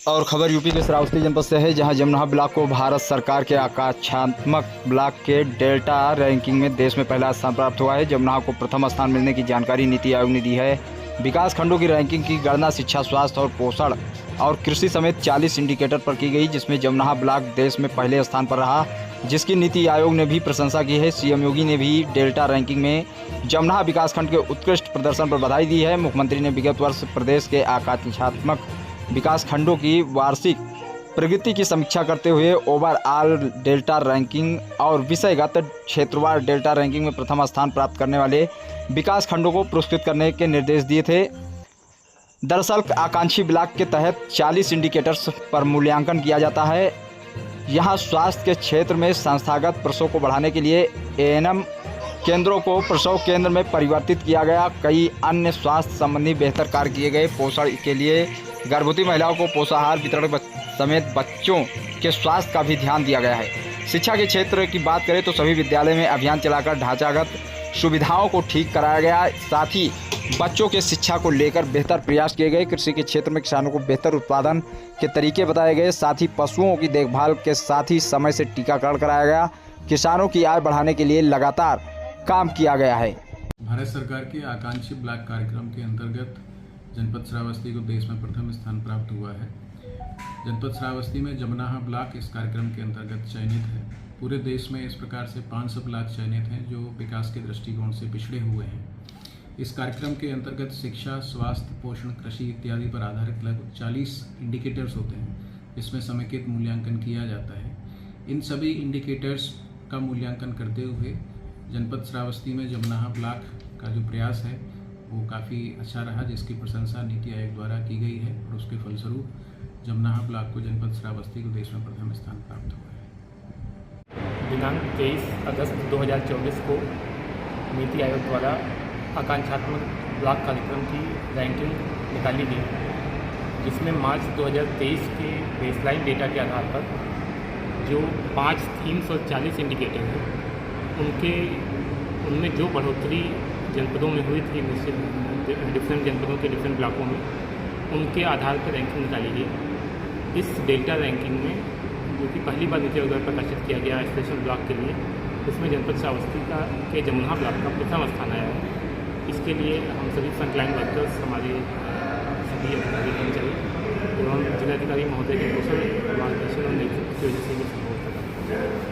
और खबर यूपी के श्रावस्ती जनपद से है, जहां जमुना ब्लॉक को भारत सरकार के आकांक्षात्मक ब्लॉक के डेल्टा रैंकिंग में देश में पहला स्थान प्राप्त हुआ है। जमुना को प्रथम स्थान मिलने की जानकारी नीति आयोग ने दी है। विकास खंडों की रैंकिंग की गणना शिक्षा, स्वास्थ्य और पोषण और कृषि समेत 40 इंडिकेटर पर की गई, जिसमें जमुना ब्लॉक देश में पहले स्थान पर रहा, जिसकी नीति आयोग ने भी प्रशंसा की है। सीएम योगी ने भी डेल्टा रैंकिंग में जमुना विकासखंड के उत्कृष्ट प्रदर्शन पर बधाई दी है। मुख्यमंत्री ने विगत वर्ष प्रदेश के आकांक्षात्मक विकास खंडों की वार्षिक प्रगति की समीक्षा करते हुए ओवरऑल डेल्टा रैंकिंग और विषयगत क्षेत्रवार डेल्टा रैंकिंग में प्रथम स्थान प्राप्त करने वाले विकास खंडों को पुरस्कृत करने के निर्देश दिए थे। दरअसल आकांक्षी ब्लॉक के तहत 40 इंडिकेटर्स पर मूल्यांकन किया जाता है। यहां स्वास्थ्य के क्षेत्र में संस्थागत प्रसव को बढ़ाने के लिए एएनएम केंद्रों को प्रसव केंद्र में परिवर्तित किया गया। कई अन्य स्वास्थ्य संबंधी बेहतर कार्य किए गए। पोषण के लिए गर्भवती महिलाओं को पोषाहार वितरण समेत बच्चों के स्वास्थ्य का भी ध्यान दिया गया है। शिक्षा के क्षेत्र की बात करें तो सभी विद्यालय में अभियान चलाकर ढांचागत सुविधाओं को ठीक कराया गया। साथ ही बच्चों के शिक्षा को लेकर बेहतर प्रयास किए गए। कृषि के क्षेत्र में किसानों को बेहतर उत्पादन के तरीके बताए गए। साथ ही पशुओं की देखभाल के साथ ही समय से टीकाकरण कराया गया। किसानों की आय बढ़ाने के लिए लगातार काम किया गया है। भारत सरकार के आकांक्षी ब्लॉक कार्यक्रम के अंतर्गत जनपद श्रावस्ती को देश में प्रथम स्थान प्राप्त हुआ है। जनपद श्रावस्ती में जमुनाहा ब्लॉक इस कार्यक्रम के अंतर्गत चयनित है। पूरे देश में इस प्रकार से 500 ब्लॉक चयनित हैं जो विकास के दृष्टिकोण से पिछड़े हुए हैं। इस कार्यक्रम के अंतर्गत शिक्षा, स्वास्थ्य, पोषण, कृषि इत्यादि पर आधारित लगभग 40 इंडिकेटर्स होते हैं, जिसमें समेकित मूल्यांकन किया जाता है। इन सभी इंडिकेटर्स का मूल्यांकन करते हुए जनपद श्रावस्ती में जमुनाहा ब्लॉक का जो प्रयास है वो काफ़ी अच्छा रहा, जिसकी प्रशंसा नीति आयोग द्वारा की गई है और उसके फलस्वरूप जमुनाहा ब्लॉक को जनपद श्रावस्ती को देश में प्रथम स्थान प्राप्त हुआ है। दिनांक 23 अगस्त 2024 को नीति आयोग द्वारा आकांक्षात्मक ब्लॉक कार्यक्रम की रैंकिंग निकाली गई, जिसमें मार्च 2023 के बेसलाइन डेटा के आधार पर जो 340 इंडिकेटर हैं उनमें जो बढ़ोतरी जनपदों में हुई थी, डिफरेंट जनपदों के डिफरेंट ब्लॉकों में, उनके आधार पर रैंकिंग निकाली गई। इस डेल्टा रैंकिंग में जो कि पहली बार नीति आयोग द्वारा प्रकाशित किया गया स्पेशल ब्लॉक के लिए, उसमें जनपद श्रावस्ती के जमुना ब्लॉक का प्रथम स्थान आया है। इसके लिए हम सभी फ्रंटलाइन वर्कर्स, हमारे सभी अधिकारी कर्मचारी एवं जिलाधिकारी महोदय के कौशल मार्गदर्शन और नेतृत्व की वजह से ये संभव था।